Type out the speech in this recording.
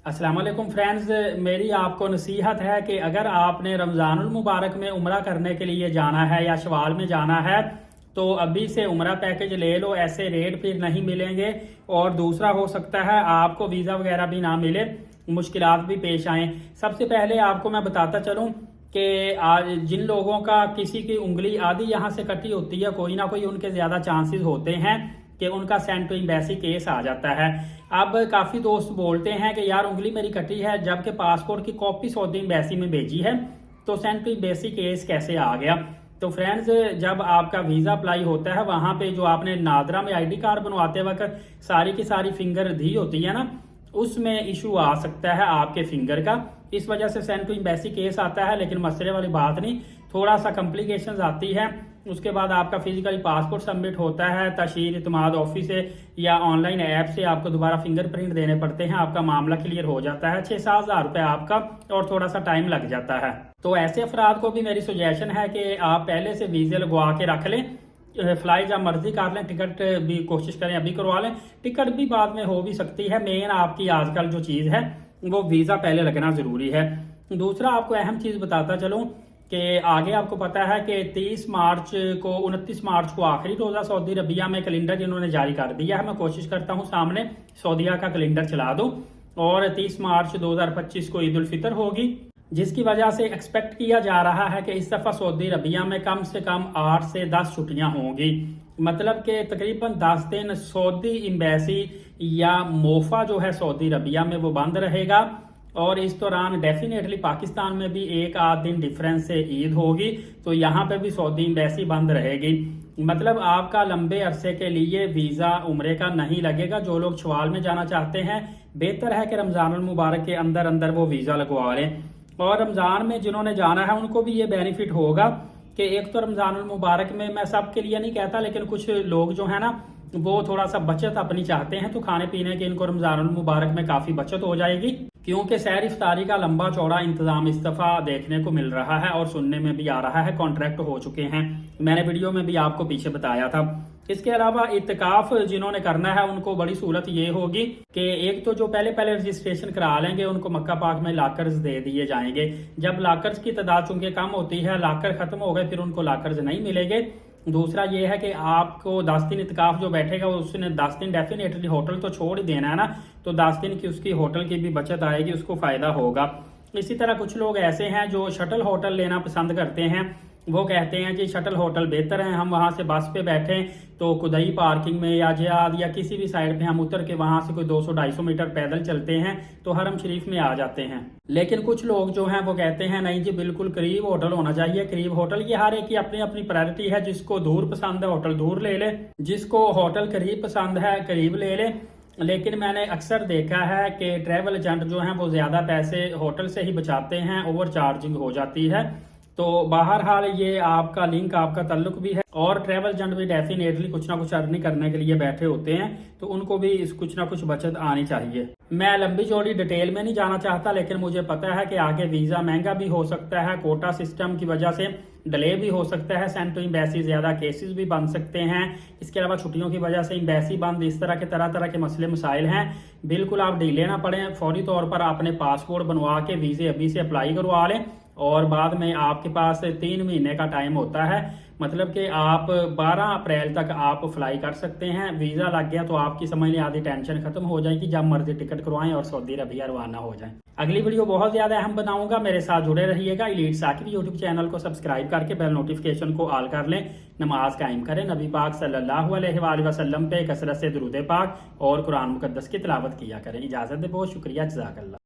अस्सलाम वालेकुम फ्रेंड्स, मेरी आपको नसीहत है कि अगर आपने रमज़ानुल मुबारक में उम्रा करने के लिए जाना है या शवाल में जाना है तो अभी से उम्रा पैकेज ले लो। ऐसे रेट फिर नहीं मिलेंगे और दूसरा हो सकता है आपको वीज़ा वगैरह भी ना मिले, मुश्किलात भी पेश आएँ। सबसे पहले आपको मैं बताता चलूँ कि आज जिन लोगों का किसी की उंगली आधी यहाँ से कटी होती है, कोई ना कोई उनके ज़्यादा चांसेस होते हैं कि उनका सेंड टू एम्बेसी केस आ जाता है। अब काफ़ी दोस्त बोलते हैं कि यार उंगली मेरी कटी है, जबकि पासपोर्ट की कॉपी सऊदी एम्बेसी में भेजी है तो सेंड टू एम्बेसी केस कैसे आ गया। तो फ्रेंड्स, जब आपका वीज़ा अप्लाई होता है वहाँ पे जो आपने नादरा में आईडी कार्ड बनवाते वक्त सारी की सारी फिंगर दी होती है ना, उसमें इशू आ सकता है आपके फिंगर का। इस वजह से सेंड टू एम्बेसी केस आता है, लेकिन मसले वाली बात नहीं, थोड़ा सा कॉम्प्लिकेशंस आती है। उसके बाद आपका फिजिकली पासपोर्ट सबमिट होता है, तशहीर इत्माद ऑफिस से या ऑनलाइन ऐप से आपको दोबारा फिंगरप्रिंट देने पड़ते हैं, आपका मामला क्लियर हो जाता है। 6-7 हज़ार रुपये आपका और थोड़ा सा टाइम लग जाता है। तो ऐसे अफराद को भी मेरी सजेशन है कि आप पहले से वीज़े लगवा के रख लें, फ्लाई जब मर्जी कर लें, टिकट भी कोशिश करें अभी करवा लें, टिकट भी बाद में हो भी सकती है। मेन आपकी आजकल जो चीज़ है वो वीज़ा पहले लगना ज़रूरी है। दूसरा आपको अहम चीज़ बताता चलूँ कि आगे आपको पता है कि 29 मार्च को आखिरी रोज़ा सऊदी अरबिया में कैलेंडर इन्होंने जारी कर दिया है। मैं कोशिश करता हूँ सामने सऊदीया का कैलेंडर चला दूँ, और 30 मार्च 2025 को ईद उल फितर होगी, जिसकी वजह से एक्सपेक्ट किया जा रहा है कि इस दफ़ा सऊदी अरबिया में कम से कम 8 से 10 छुट्टियां होंगी। मतलब कि तकरीबन 10 दिन सऊदी एम्बेसी या मोफा जो है सऊदी अरबिया में वो बंद रहेगा, और इस दौरान डेफिनेटली पाकिस्तान में भी 1-8 दिन डिफरेंस से ईद होगी, तो यहाँ पे भी सऊदी एम्बेसी बंद रहेगी। मतलब आपका लंबे अरसे के लिए वीज़ा उम्रे का नहीं लगेगा। जो लोग शवाल में जाना चाहते हैं, बेहतर है कि रमज़ानुल मुबारक के अंदर अंदर वो वीज़ा लगवा लें। और रमज़ान में जिन्होंने जाना है उनको भी ये बेनिफिट होगा कि एक तो रमज़ानुल मुबारक में, मैं सब के लिए नहीं कहता, लेकिन कुछ लोग जो है ना वो थोड़ा सा बचत अपनी चाहते हैं, तो खाने पीने के इनको रमज़ानुल मुबारक में काफ़ी बचत हो जाएगी, क्योंकि सहर इफ्तारी का लंबा चौड़ा इंतजाम इस दफ़ा देखने को मिल रहा है और सुनने में भी आ रहा है, कॉन्ट्रैक्ट हो चुके हैं। मैंने वीडियो में भी आपको पीछे बताया था। इसके अलावा इत्तिकाफ जिन्होंने करना है उनको बड़ी सहूलत ये होगी कि एक तो जो पहले रजिस्ट्रेशन करा लेंगे उनको मक्का पाक में लाकर्स दे दिए जाएंगे। जब लाकर्स की तादाद चूंकि कम होती है, लाकर खत्म हो गए, फिर उनको लाकर्स नहीं मिलेंगे। दूसरा ये है कि आपको 10 दिन इत्तिकाफ जो बैठेगा उसने 10 दिन डेफिनेटली होटल तो छोड़ ही देना है ना, तो 10 दिन की उसकी होटल की भी बचत आएगी, उसको फायदा होगा। इसी तरह कुछ लोग ऐसे हैं जो शटल होटल लेना पसंद करते हैं, वो कहते हैं जी शटल होटल बेहतर है, हम वहाँ से बस पे बैठें तो कुदई पार्किंग में या जियाद या किसी भी साइड पे हम उतर के वहाँ से कोई 200-250 मीटर पैदल चलते हैं तो हरम शरीफ में आ जाते हैं। लेकिन कुछ लोग जो हैं वो कहते हैं नहीं जी बिल्कुल करीब होटल होना चाहिए, करीब होटल। ये हर एक की अपनी अपनी प्रायोरिटी है, जिसको दूर पसंद है होटल दूर ले ले, जिसको होटल करीब पसंद है करीब ले ले। लेकिन मैंने अक्सर देखा है कि ट्रैवल एजेंट जो हैं वो ज़्यादा पैसे होटल से ही बचाते हैं, ओवर चार्जिंग हो जाती है। तो बहरहाल ये आपका लिंक, आपका ताल्लुक भी है, और ट्रैवल एजेंट भी डेफिनेटली कुछ ना कुछ अर्निंग करने के लिए बैठे होते हैं, तो उनको भी इस कुछ ना कुछ बचत आनी चाहिए। मैं लंबी चौड़ी डिटेल में नहीं जाना चाहता, लेकिन मुझे पता है कि आगे वीज़ा महंगा भी हो सकता है, कोटा सिस्टम की वजह से डिले भी हो सकता है, सेंड टू एम्बेसी ज़्यादा केसेस भी बन सकते हैं। इसके अलावा छुट्टियों की वजह से एम्बेसी बंद, इस तरह के तरह तरह के मसले मसाइल हैं। बिल्कुल आप डिले ना पड़ें, फौरी तौर पर अपने पासपोर्ट बनवा के वीज़े अभी से अप्लाई करवा लें, और बाद में आपके पास 3 महीने का टाइम होता है। मतलब कि आप 12 अप्रैल तक आप फ्लाई कर सकते हैं। वीज़ा लग गया तो आपकी समझ लें आधी टेंशन खत्म हो जाएगी, जब मर्जी टिकट करवाएं और सऊदी अरबिया रवाना हो जाएं। अगली वीडियो बहुत ज़्यादा अहम बनाऊंगा, मेरे साथ जुड़े रहिएगा। एलीट साकिब यूट्यूब चैनल को सब्सक्राइब करके बेल नोटिफिकेशन को ऑल कर लें। नमाज कायम करें, नबी पाक सल्लल्लाहु अलैहि वसल्लम पे कसरत से दुरूद पाक और कुरान मुकद्दस की तिलावत किया करें। इजाज़त दे, बहुत शुक्रिया, जज़ाकल्लाह।